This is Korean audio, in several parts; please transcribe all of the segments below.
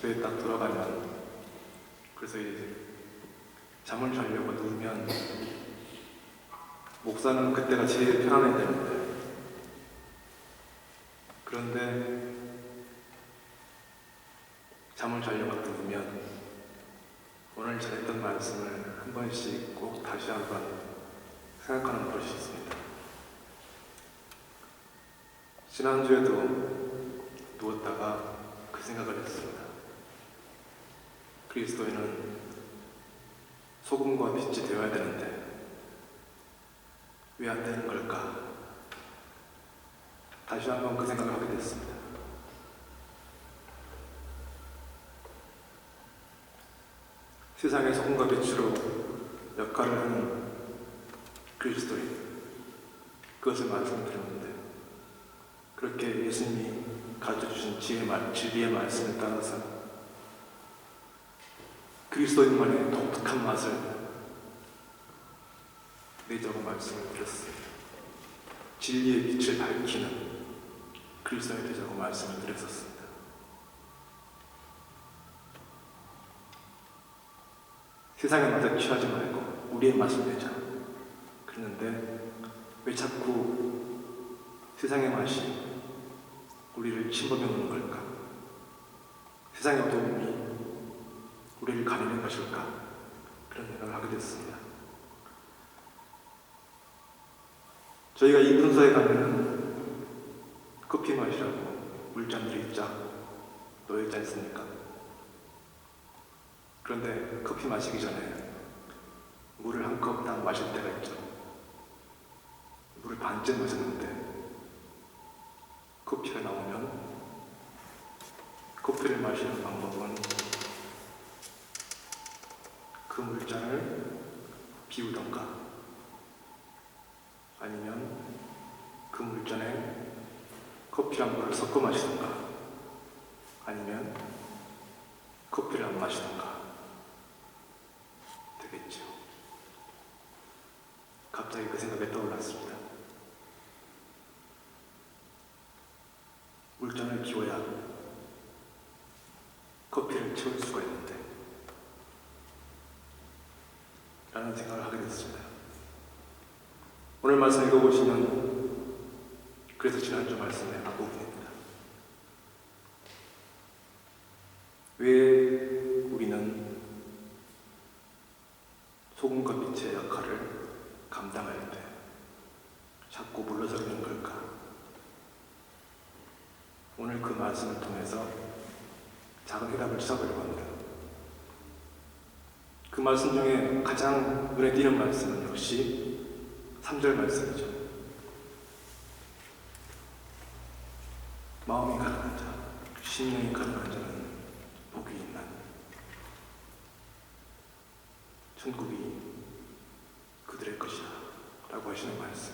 집에 딱 돌아가면, 그래서 이제 잠을 자려고 누우면 목사는 그때가 제일 편안해야 되는데, 그런데 잠을 자려고 누우면 오늘 전했던 말씀을 한 번씩 꼭 다시 한번 생각하는 버릇이 있습니다. 지난주에도 누웠다가 그 생각을 했습니다. 그리스도인은 소금과 빛이 되어야 되는데 왜 안 되는 걸까? 다시 한번 그 생각을 하게 됐습니다. 세상의 소금과 빛으로 역할을 하는 그리스도인, 그것을 말씀드렸는데, 그렇게 예수님이 가르쳐주신 진리의 말씀에 따라서 그리스도인만의 독특한 맛을 내자고 말씀을 드렸습니다. 진리의 빛을 밝히는 그리스도인이 되자고 말씀을 드렸었습니다. 세상의 맛에 취하지 말고 우리의 맛을 내자 그랬는데, 왜 자꾸 세상의 맛이 우리를 침범해 오는 걸까? 세상의 어두움이 우리를 가리는 것일까? 그런 생각을 하게 됐습니다. 저희가 이 분서에 가면 커피 마시라고 물잔들이 쫙 놓여있지 않습니까? 그런데 커피 마시기 전에 물을 한 컵 딱 마실 때가 있죠. 물을 반쯤 마셨는데 커피가 나오면 커피를 마시는 방법은 그 물잔을 비우던가, 아니면 그 물잔에 커피랑 물을 섞어 마시던가, 아니면 커피를 안 마시던가 되겠죠. 갑자기 그 생각이 떠올랐습니다. 물잔을 비워야 커피를 채울 수가 있는데 라는 생각을 하게 됐습니다. 오늘 말씀 읽어보시면, 그래서 지난주 말씀의 앞부분입니다. 왜 우리는 소금과 빛의 역할을 감당할 때 자꾸 물러서는 걸까? 오늘 그 말씀을 통해서 작은 해답을 찾아보려고 합니다. 그 말씀 중에 가장 눈에 띄는 말씀은 역시 3절 말씀이죠. 마음이 가난한 자, 심령이 가난한 자는 복이 있나니 천국이 그들의 것이다 라고 하시는 말씀.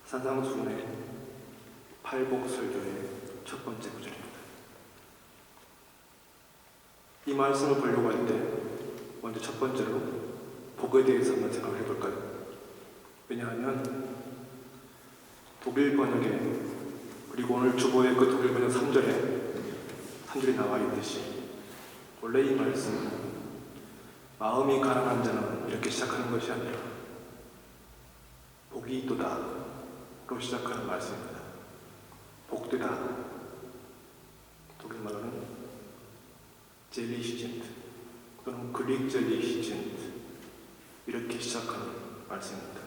산상수훈의 팔복설교의 첫 번째 구절입니다. 이 말씀을 보려고 할 때 먼저 첫 번째로 복에 대해서 한번 생각을 해볼까요? 왜냐하면 독일 번역에, 그리고 오늘 주보의 그 독일 번역 3절에 나와 있듯이, 원래 이 말씀은 마음이 가난한 자는 이렇게 시작하는 것이 아니라 복이 있도다 로 시작하는 말씀입니다. 복되다, 독일말로는 젤리시진트 또는 그릭 젤리시진트, 이렇게 시작하는 말씀입니다.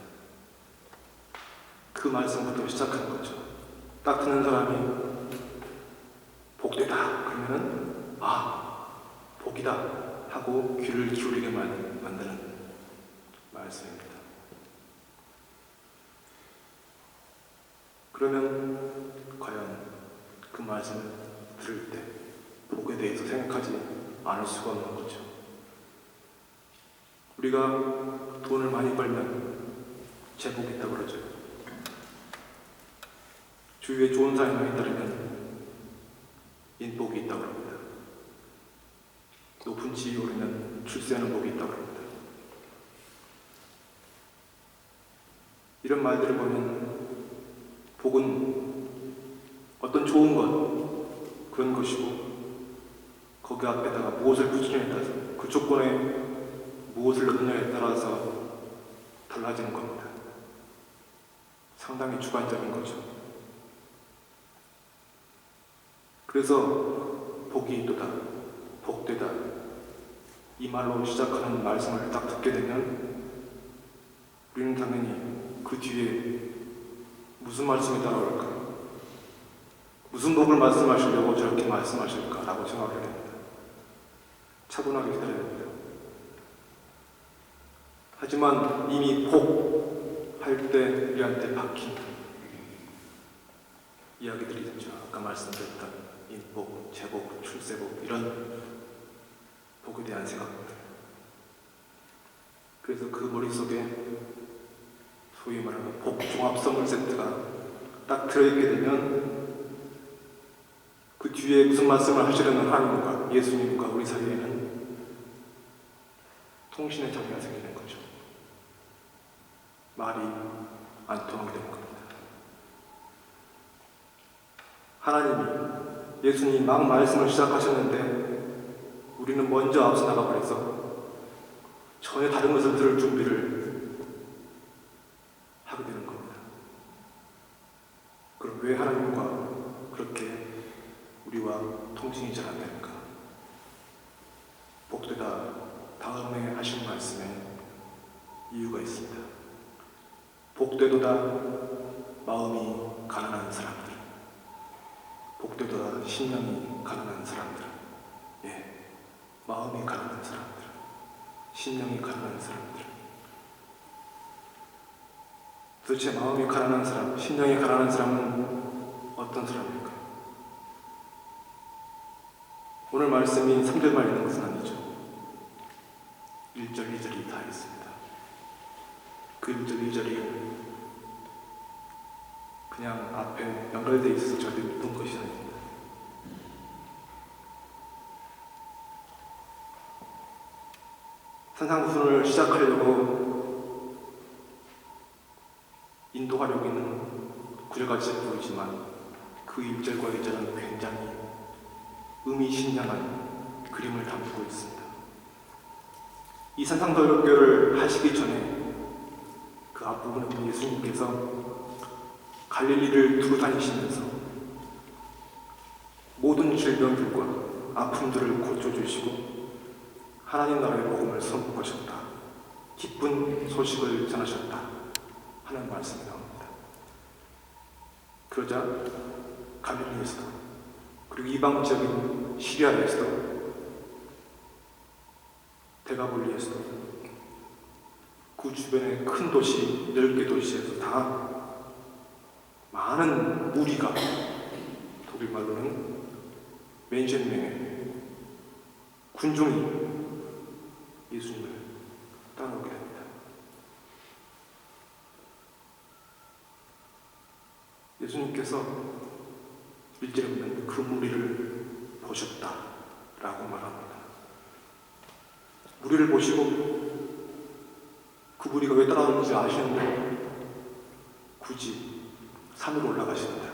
그 말씀부터 시작하는 거죠. 딱 듣는 사람이 복되다 그러면은 복이다 하고 귀를 기울이게 만드는 말씀입니다. 그러면 과연 그 말씀을 들을 때 복에 대해서 생각하지 않을 수가 없는 거죠. 우리가 돈을 많이 벌면 제복이 있다고 그러죠. 주위에 좋은 사람이 많이 따르면 인복이 있다고 합니다. 높은 지위에 오르면 출세하는 복이 있다고 합니다. 이런 말들을 보면 복은 어떤 좋은 것, 그런 것이고 거기 앞에다가 무엇을 붙이느냐에 따라서 그 조건에 무엇을 넣느냐에 따라서 달라지는 겁니다. 상당히 주관적인 거죠. 그래서 복이 있도다, 복되다 이 말로 시작하는 말씀을 딱 듣게 되면 우리는 당연히 그 뒤에 무슨 말씀이 따라올까? 무슨 복을 말씀하시려고 저렇게 말씀하실까라고 생각을 해야 됩니다. 차분하게 기다려야 됩니다. 하지만 이미 복 할 때 우리한테 박힌 이야기들이 있죠. 아까 말씀드렸던 인복, 재복, 출세복 이런 복에 대한 생각들. 그래서 그 머릿속에 소위 말하는 복 종합 선물 세트가 딱 들어있게 되면 그 뒤에 무슨 말씀을 하시려는 하나님과 예수님과 우리 사이에는 통신의 장애가 생기는 거죠. 말이 안 통하게 되는 겁니다. 하나님이 예수님이 막 말씀을 시작하셨는데 우리는 먼저 앞서 나가버려서 전혀 다른 것을 들을 준비를 하게 되는 겁니다. 그럼 왜 하나님과 그렇게 우리와 통신이 잘 안 되는가? 복되다 다음에 하신 말씀에 이유가 있습니다. 복되도다 마음이 가난한 사람들, 복되도다 심령이 가난한 사람들. 예, 마음이 가난한 사람들, 심령이 가난한 사람들. 도대체 마음이 가난한 사람, 심령이 가난한 사람은 어떤 사람일까요? 오늘 말씀이 3절만 있는 것은 아니죠. 1절, 2절이 다 있습니다. 그 1절, 2절이 그냥 앞에 연결되어 있어서 절대 묻은 것이 아닙니다. 산상구순을 시작하려고 인도하려고 있는 구절같이 보이지만 그 1절과 2절은 굉장히 의미심장한 그림을 담고 있습니다. 이 산상설교를 하시기 전에 그 앞부분에 보면 예수님께서 갈릴리를 두루 다니시면서 모든 질병들과 아픔들을 고쳐주시고 하나님 나라의 복음을 선포하셨다. 기쁜 소식을 전하셨다. 하는 말씀이 나옵니다. 그러자 갈릴리에서도 그리고 이방 지역인 시리아에서도 데가볼리에서도 그 주변의 큰 도시 10개 도시에서 다 많은 무리가 독일 말로는 멘션명의 군중이 예수님을 따라오게 됩니다. 예수님께서 1절에 보면 그 무리를 보셨다라고 말합니다. 무리를 보시고 그 무리가 왜 따라오는지 아시는데 굳이 산으로 올라가십니다.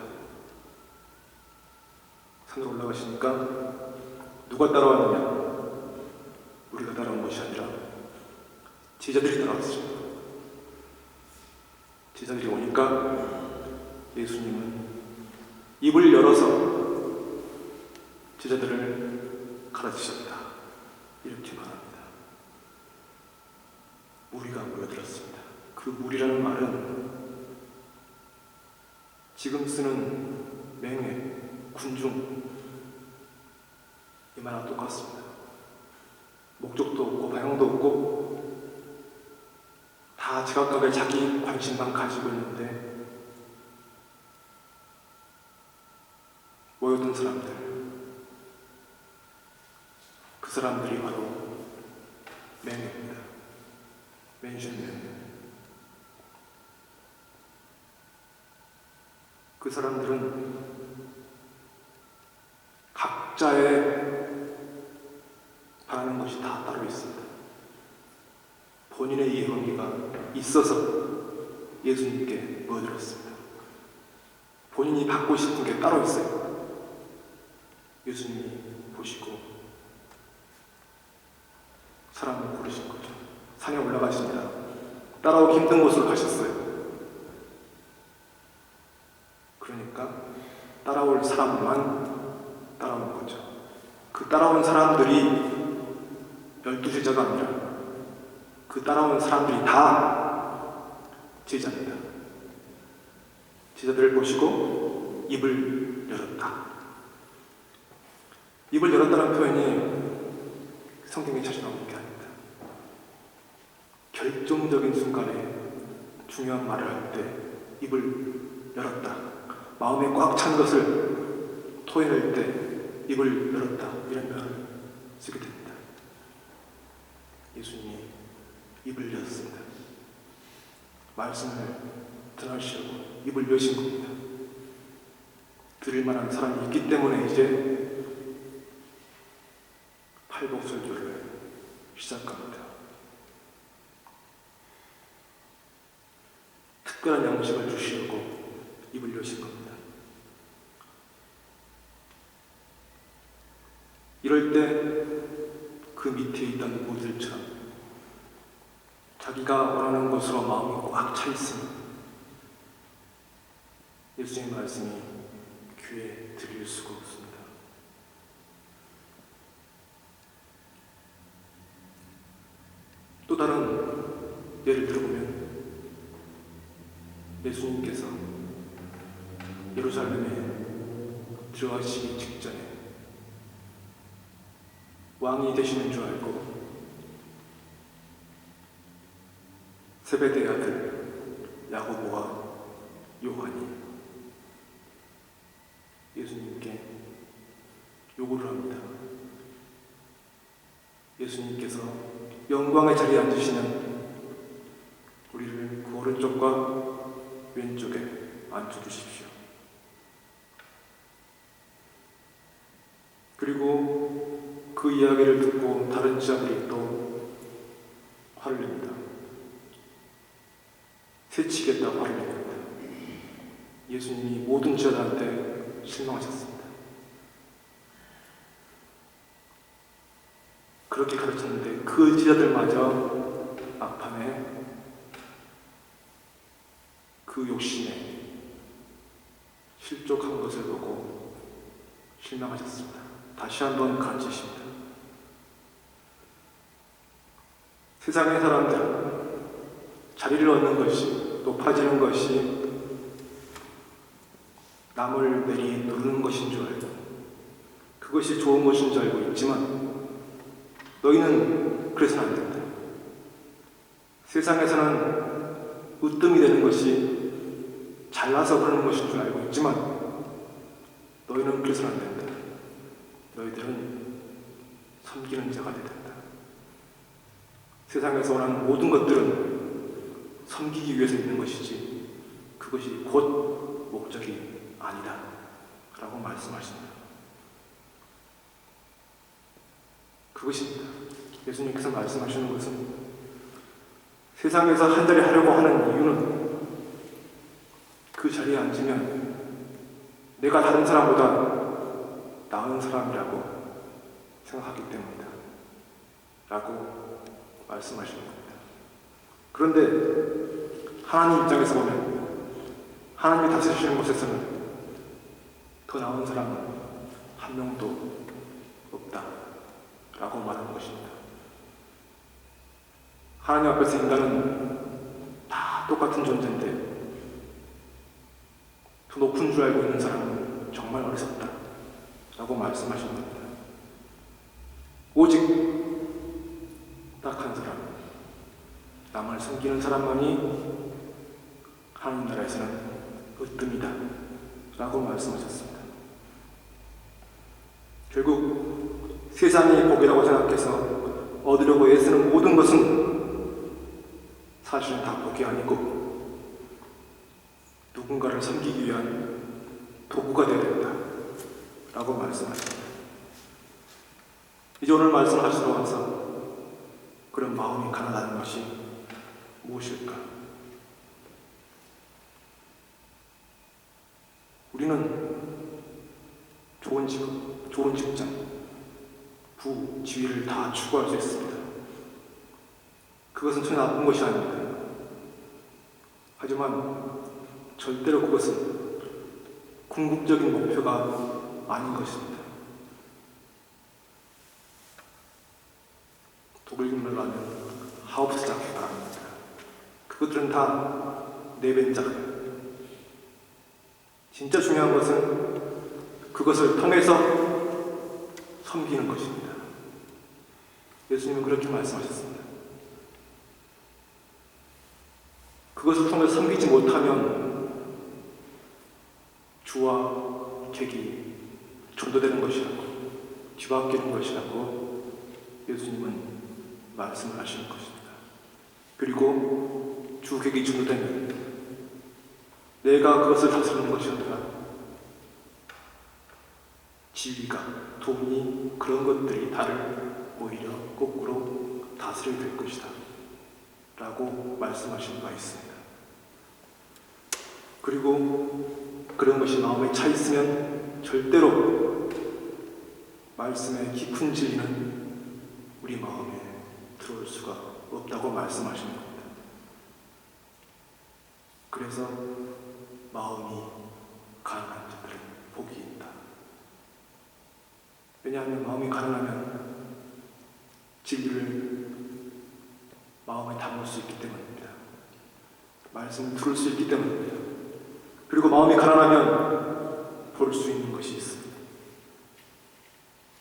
산으로 올라가시니까 누가 따라왔느냐? 우리가 따라온 것이 아니라 제자들이 따라왔습니다. 제자들이 오니까 예수님은 입을 열어서 제자들을 가르치셨다. 이렇게 말합니다. 무리가 모여들었습니다. 그 무리라는 말은 지금 쓰는 맹해, 군중 이 말과 똑같습니다. 목적도 없고 방향도 없고 다 제각각의 자기 관심만 가지고 있는데 모여든 사람들, 그 사람들이 바로 맹해입니다. 맹신맹. 그 사람들은 각자의 바라는 것이 다 따로 있습니다. 본인의 이해관계가 있어서 예수님께 모여들었습니다. 본인이 받고 싶은 게 따로 있어요. 예수님이 보시고 사람을 고르신 거죠. 산에 올라가십니다. 따라오기 힘든 곳으로 가셨어요. 그러니까 따라올 사람만 따라오는 거죠. 그 따라온 사람들이 12제자가 아니라 그 따라온 사람들이 다 제자입니다. 제자들을 보시고 입을 열었다. 입을 열었다는 표현이 성경에 자주 나오는 게 아닙니다. 결정적인 순간에 중요한 말을 할 때 입을 열었다. 마음에 꽉 찬 것을 토해낼 때 입을 열었다. 이런 표현을 쓰게 됩니다. 예수님이 입을 열었습니다. 말씀을 전하시려고 입을 여신 겁니다. 들을 만한 사람이 있기 때문에 이제 팔복설교를 시작합니다. 특별한 양식을 주시려고 입을 여신 겁니다. 이럴 때 그 밑에 있던 무들처럼 자기가 원하는 것으로 마음이 꽉 차 있으면 예수님의 말씀이 귀에 들릴 수가 없습니다. 또 다른 예를 들어보면 예수님께서 예루살렘에 들어가시기 직전에 왕이 되시는 줄 알고 세베대의 아들 야고보와 요한이 예수님께 요구를 합니다. 예수님께서 영광의 자리에 앉으시는 우리를 그 오른쪽과 왼쪽에 앉혀주십시오. 그리고 그 이야기를 듣고 다른 제자들이 또 화를 냅니다. 새치겠다고 화를 냅니다. 예수님이 모든 제자들한테 실망하셨습니다. 그렇게 가르쳤는데 그 제자들마저 막판에 그 욕심에 실족한 것을 보고 실망하셨습니다. 다시 한번 가르치십니다. 세상의 사람들은 자리를 얻는 것이, 높아지는 것이 남을 내리누르는 것인 줄 알고 그것이 좋은 것인 줄 알고 있지만 너희는 그래서는 안 된다. 세상에서는 으뜸이 되는 것이 잘나서 그러는 것인 줄 알고 있지만 너희는 그래서는 안 된다. 너희들은 섬기는 자가 되야 된다. 세상에서 원하는 모든 것들은 섬기기 위해서 있는 것이지 그것이 곧 목적이 아니다 라고 말씀하십니다. 그것입니다. 예수님께서 말씀하시는 것은 세상에서 한 자리 하려고 하는 이유는 그 자리에 앉으면 내가 다른 사람보다 나은 사람이라고 생각하기 때문이다 라고 말씀하시는 겁니다. 그런데 하나님 입장에서 보면 하나님이 다스리시는 곳에서는 더 나은 사람은 한 명도 없다 라고 말하는 것입니다. 하나님 앞에서 인간은 다 똑같은 존재인데 더 높은 줄 알고 있는 사람은 정말 어리석다 라고 말씀하시는 겁니다. 오직 딱 한 사람, 남을 섬기는 사람만이 하나님 나라에서는 으뜸이다 라고 말씀하셨습니다. 결국 세상이 복이라고 생각해서 얻으려고 애쓰는 모든 것은 사실은 다 복이 아니고 누군가를 섬기기 위한 도구가 되어야 된다 라고 말씀하십니다. 이제 오늘 말씀하시러 와서 그런 마음이 가난하는 것이 무엇일까? 우리는 좋은 직업, 좋은 직장, 부, 지위를 다 추구할 수 있습니다. 그것은 전혀 나쁜 것이 아닙니다. 하지만 절대로 그것은 궁극적인 목표가 아닌 것입니다. 독일인물로 하면 하우프트자크가 아닙니다. 그것들은 다 내변자예요. 진짜 중요한 것은 그것을 통해서 섬기는 것입니다. 예수님은 그렇게 말씀하셨습니다. 그것을 통해서 섬기지 못하면 주와 객이 전도되는 것이라고, 뒤바뀌는 것이라고 예수님은 말씀을 하시는 것입니다. 그리고 주 객이 전도되면 내가 그것을 다스리는 것이 아니라 지위가, 돈이, 그런 것들이 나를 오히려 거꾸로 다스리게 될 것이다 라고 말씀하신 바 있습니다. 그리고 그런 것이 마음에 차 있으면 절대로 말씀의 깊은 진리는 우리 마음에 들어올 수가 없다고 말씀하시는 겁니다. 그래서 마음이 가난한 자들은 복이 있다. 왜냐하면 마음이 가난하면 진리를 마음에 담을 수 있기 때문입니다. 말씀을 들을 수 있기 때문입니다. 그리고 마음이 가난하면 볼 수 있는 것이 있습니다.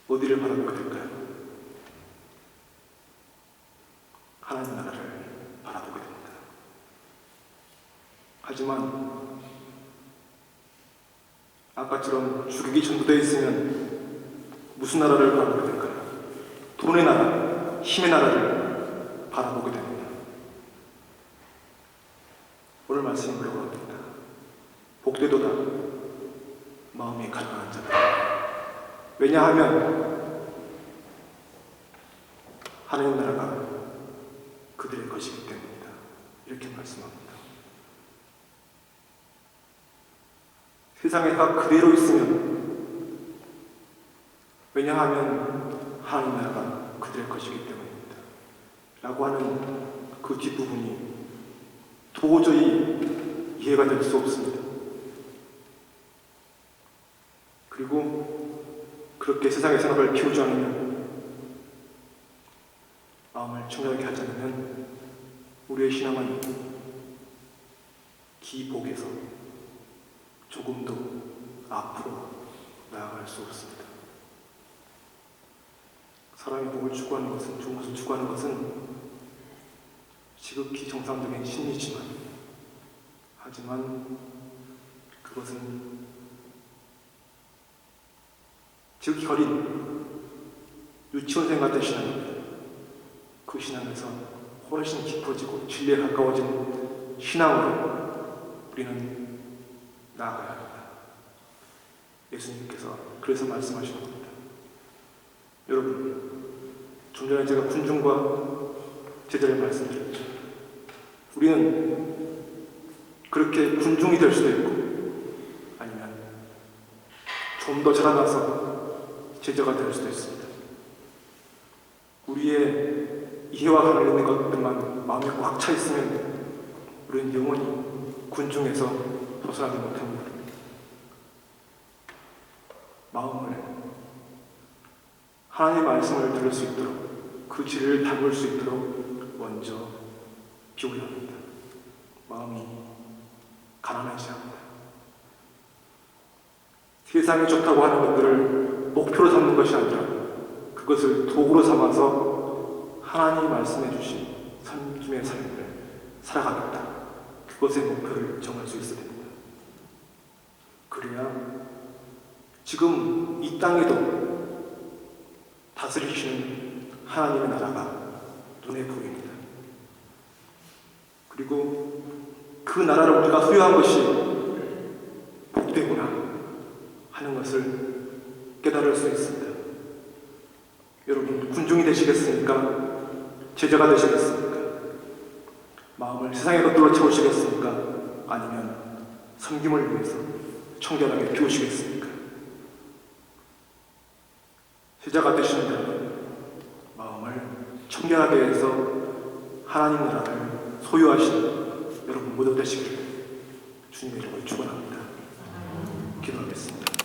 어디를 바라보게 될까요? 하나님 나라를 바라보게 됩니다. 하지만 아까처럼 주객이 전부되어 있으면 무슨 나라를 바라보게 될까요? 돈의 나라, 힘의 나라를 바라보게 됩니다. 오늘 말씀이 뭐라고 합니다. 복되도다 마음이 가난한 자들. 왜냐하면 하나님 나라가 그들의 것이기 때문입니다. 이렇게 말씀합니다. 세상에가 그대로 있으면, 왜냐하면 하나님 나라가 그들의 것이기 때문입니다 라고 하는 그 뒷부분이 도저히 이해가 될 수 없습니다. 그리고 그렇게 세상의 생각을 피우지 않으면, 마음을 청결하게 하지 않으면 우리의 신앙은 기복에서 조금도 앞으로 나아갈 수 없습니다. 사람이 복을 추구하는 것은, 좋은 것을 추구하는 것은 지극히 정상적인 심리지만, 하지만 그것은 지극히 어린 유치원생 같은 신앙입니다. 그 신앙에서 훨씬 깊어지고 진리에 가까워진 신앙으로 우리는 나아가야 합니다. 예수님께서 그래서 말씀하시는 겁니다. 여러분, 좀 전에 제가 군중과 제자를 말씀드렸죠. 우리는 그렇게 군중이 될 수도 있고, 아니면 좀 더 자라나서 제자가 될 수도 있습니다. 우리의 이해와 관련된 것들만 마음에 꽉 차 있으면 우리는 영원히 군중에서 벗어나지 못합니다. 마음을 하나님의 말씀을 들을 수 있도록, 그 진리를 담을 수 있도록 먼저 비워야 합니다. 마음이 가난하지 않습니다. 세상이 좋다고 하는 것들을 목표로 삼는 것이 아니라 그것을 도구로 삼아서 하나님이 말씀해 주신 섬김의 삶을 살아가겠다. 그것의 목표를 정할 수 있어야 됩니다. 그래야 지금 이 땅에도 다스리시는 하나님의 나라가 눈에 보입니다. 그리고 그 나라를 우리가 소유한 것이 복되구나 하는 것을 깨달을 수 있습니다. 여러분, 군중이 되시겠습니까? 제자가 되시겠습니까? 마음을 세상의 것들로 채우시겠습니까? 아니면 섬김을 위해서 청결하게 비우시겠습니까? 제자가 되시는 여러분, 마음을 청결하게 해서 하나님 나라를 소유하시는 여러분 모두 되시기를 주님의 이름으로 축원합니다. 기도하겠습니다.